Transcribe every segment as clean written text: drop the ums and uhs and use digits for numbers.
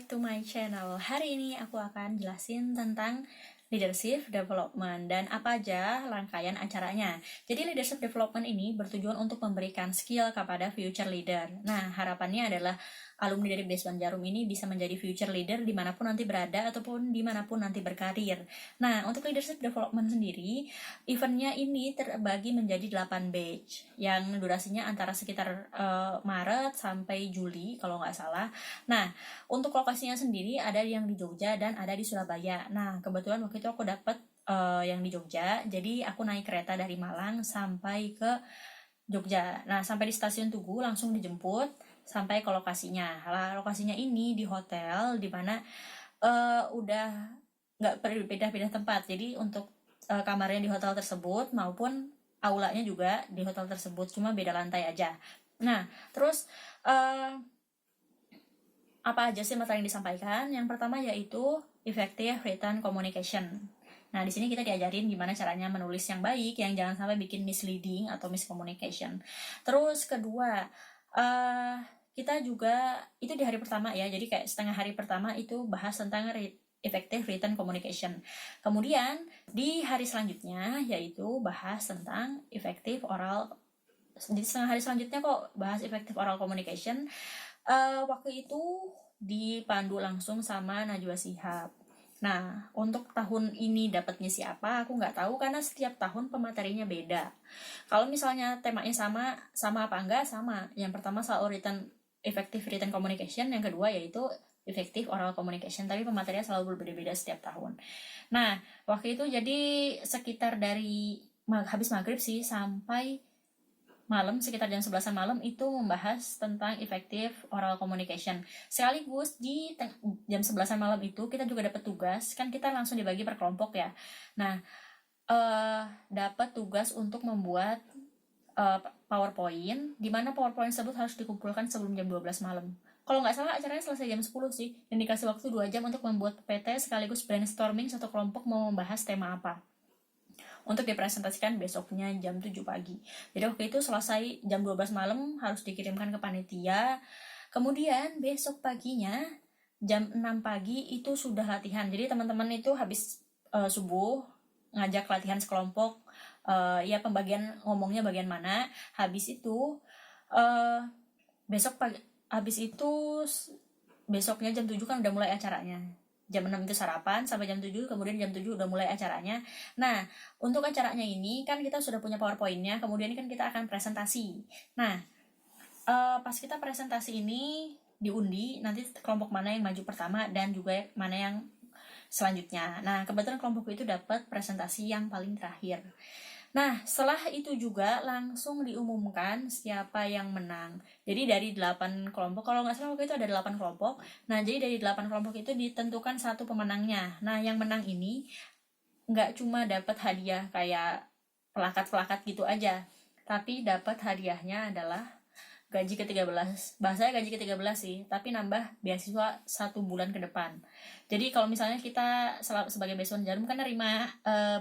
back to my channel. Hari ini aku akan jelasin tentang leadership development dan apa aja rangkaian acaranya. Jadi leadership development ini bertujuan untuk memberikan skill kepada future leader. Nah, harapannya adalah alumni dari Base 1 Jarum ini bisa menjadi future leader dimanapun nanti berada ataupun dimanapun nanti berkarir. Nah, untuk leadership development sendiri, eventnya ini terbagi menjadi 8 batch yang durasinya antara sekitar Maret sampai Juli kalau nggak salah. Nah, untuk lokasinya sendiri ada yang di Jogja dan ada di Surabaya. Nah, kebetulan waktu itu aku dapet yang di Jogja, jadi aku naik kereta dari Malang sampai ke Jogja. Nah, sampai di stasiun Tugu langsung dijemput sampai ke lokasinya. Lokasinya ini di hotel di mana udah nggak pindah-pindah tempat. Jadi untuk kamarnya di hotel tersebut maupun aulanya juga di hotel tersebut, cuma beda lantai aja. Nah, terus apa aja sih materi yang disampaikan? Yang pertama yaitu effective written communication. Nah, di sini kita diajarin gimana caranya menulis yang baik, yang jangan sampai bikin misleading atau miscommunication. Terus kedua, kita juga itu di hari pertama ya, jadi kayak setengah hari pertama itu bahas tentang effective written communication. Kemudian di hari selanjutnya yaitu bahas tentang effective oral. Di setengah hari selanjutnya kok bahas effective oral communication. Waktu itu dipandu langsung sama Najwa Shihab. Nah, untuk tahun ini dapatnya siapa, aku nggak tahu karena setiap tahun pematerinya beda. Kalau misalnya temanya sama apa enggak? Sama. Yang pertama soal effective written communication, yang kedua yaitu effective oral communication, tapi pematerinya selalu berbeda-beda setiap tahun. Nah, waktu itu jadi sekitar dari habis maghrib sih sampai malam, sekitar jam 11-an malam itu membahas tentang effective oral communication. Sekaligus di jam 11-an malam itu kita juga dapat tugas, kan kita langsung dibagi per kelompok ya. Nah, dapat tugas untuk membuat PowerPoint, di mana PowerPoint tersebut harus dikumpulkan sebelum jam 12 malam. Kalau nggak salah acaranya selesai jam 10 sih, dan dikasih waktu 2 jam untuk membuat PPT sekaligus brainstorming satu kelompok mau membahas tema apa untuk dipresentasikan besoknya jam 7 pagi. Jadi waktu itu selesai jam 12 malam harus dikirimkan ke panitia. Kemudian besok paginya jam 6 pagi itu sudah latihan. Jadi teman-teman itu habis subuh ngajak latihan sekelompok, ya pembagian ngomongnya bagian mana. Habis itu besoknya jam 7 kan udah mulai acaranya. Jam 6 itu sarapan, sampai jam 7, kemudian jam 7 udah mulai acaranya. Nah, untuk acaranya ini kan kita sudah punya PowerPoint-nya, kemudian kan kita akan presentasi. Nah, pas kita presentasi ini diundi, nanti kelompok mana yang maju pertama dan juga mana yang selanjutnya. Nah, kebetulan kelompok itu dapat presentasi yang paling terakhir. Nah, setelah itu juga langsung diumumkan siapa yang menang. Jadi dari 8 kelompok, kalau nggak salah waktu itu ada 8 kelompok. Nah, jadi dari 8 kelompok itu ditentukan satu pemenangnya. Nah, yang menang ini nggak cuma dapat hadiah kayak pelakat-pelakat gitu aja, tapi dapat hadiahnya adalah gaji ke-13. Bahasanya gaji ke-13 sih, tapi nambah beasiswa 1 bulan ke depan. Jadi kalau misalnya kita sebagai Base 1 Jarum kan nerima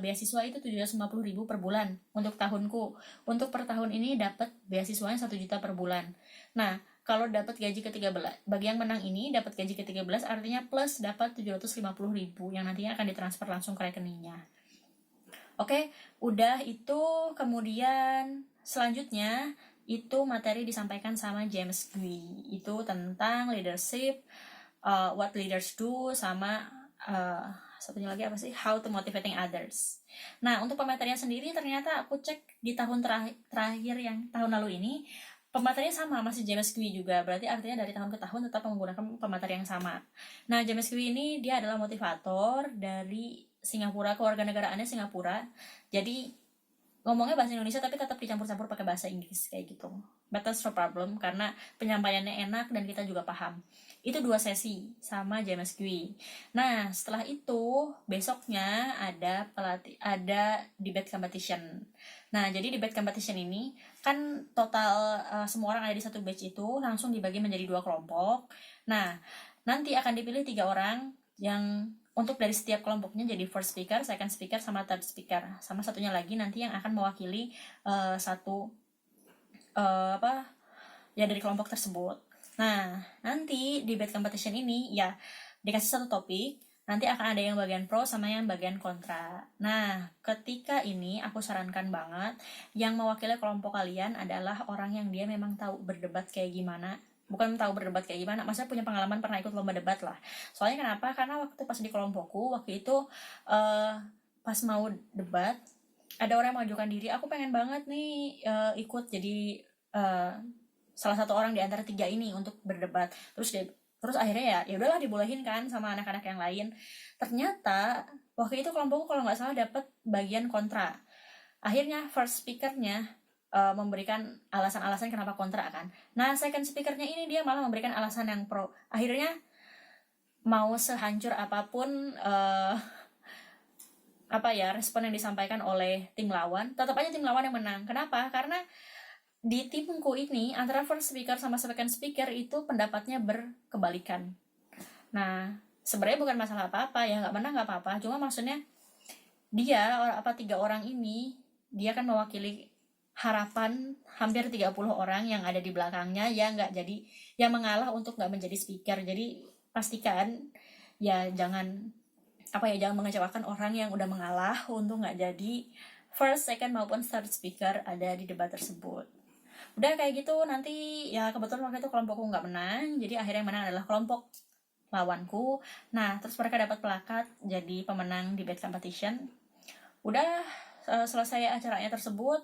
beasiswa itu 750.000 per bulan untuk tahunku. Untuk per tahun ini dapat beasiswanya 1 juta per bulan. Nah, kalau dapat gaji ke-13, bagi yang menang ini dapat gaji ke-13 artinya plus dapat 750.000 yang nantinya akan ditransfer langsung ke rekeningnya. Oke, udah itu kemudian selanjutnya itu materi disampaikan sama James Gui. Itu tentang leadership, what leaders do, sama satunya lagi apa sih? How to motivating others. Nah, untuk pematerian sendiri ternyata aku cek di tahun terakhir yang tahun lalu ini, pematerinya sama, masih James Gui juga. Berarti artinya dari tahun ke tahun tetap menggunakan pemateri yang sama. Nah, James Gui ini dia adalah motivator dari Singapura, kewarganegaraannya Singapura. Jadi ngomongnya bahasa Indonesia tapi tetap dicampur-campur pakai bahasa Inggris kayak gitu. But that's no problem karena penyampaiannya enak dan kita juga paham. Itu 2 sesi sama James Gui. Nah, setelah itu besoknya ada debate competition. Nah, jadi debate competition ini kan total semua orang ada di satu batch itu langsung dibagi menjadi 2 kelompok. Nah, nanti akan dipilih 3 orang yang untuk dari setiap kelompoknya jadi first speaker, second speaker, sama third speaker. Sama satunya lagi nanti yang akan mewakili satu dari kelompok tersebut. Nah, nanti debate competition ini ya dikasih satu topik, nanti akan ada yang bagian pro sama yang bagian kontra. Nah, ketika ini aku sarankan banget yang mewakili kelompok kalian adalah orang yang dia memang tahu berdebat kayak gimana. Bukan tahu berdebat kayak gimana, maksudnya punya pengalaman pernah ikut lomba debat lah. Soalnya kenapa? Karena waktu pas di kelompokku, waktu itu pas mau debat, ada orang yang mengajukan diri, aku pengen banget nih ikut jadi salah satu orang di antara 3 ini untuk berdebat. Terus akhirnya ya udahlah dibolehin kan sama anak-anak yang lain. Ternyata waktu itu kelompokku kalau nggak salah dapat bagian kontra. Akhirnya first speakernya memberikan alasan-alasan kenapa kontra kan. Nah second speakernya ini dia malah memberikan alasan yang pro. Akhirnya mau sehancur apapun respon yang disampaikan oleh tim lawan, tetap aja tim lawan yang menang. Kenapa? Karena di timku ini antara first speaker sama second speaker itu pendapatnya berkebalikan. Nah, sebenarnya bukan masalah apa-apa ya, nggak menang nggak apa-apa. Cuma maksudnya dia 3 orang ini dia kan mewakili harapan hampir 30 orang yang ada di belakangnya yang nggak jadi, yang mengalah untuk nggak menjadi speaker. Jadi pastikan ya jangan mengecewakan orang yang udah mengalah untuk nggak jadi first, second maupun third speaker ada di debat tersebut. Udah kayak gitu, nanti ya kebetulan waktu itu kelompokku nggak menang, jadi akhirnya yang menang adalah kelompok lawanku. Nah terus mereka dapat plakat jadi pemenang debate competition. Udah selesai acaranya tersebut,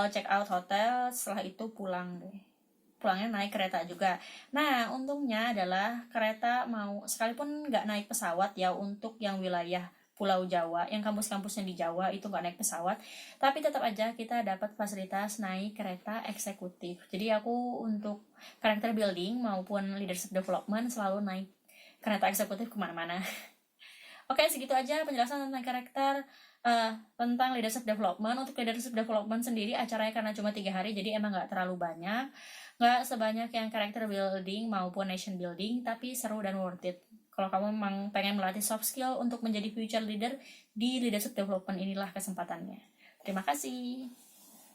check out hotel, setelah itu pulangnya naik kereta juga. Nah untungnya adalah kereta mau sekalipun nggak naik pesawat ya, untuk yang wilayah Pulau Jawa, yang kampus-kampusnya di Jawa itu nggak naik pesawat, tapi tetap aja kita dapat fasilitas naik kereta eksekutif. Jadi aku untuk karakter building maupun leadership development selalu naik kereta eksekutif kemana-mana. Oke, segitu aja penjelasan tentang karakter, tentang leadership development. Untuk leadership development sendiri acaranya karena cuma 3 hari, jadi emang nggak terlalu banyak, nggak sebanyak yang karakter building maupun nation building, tapi seru dan worth it. Kalau kamu memang pengen melatih soft skill untuk menjadi future leader, di leadership development inilah kesempatannya. Terima kasih.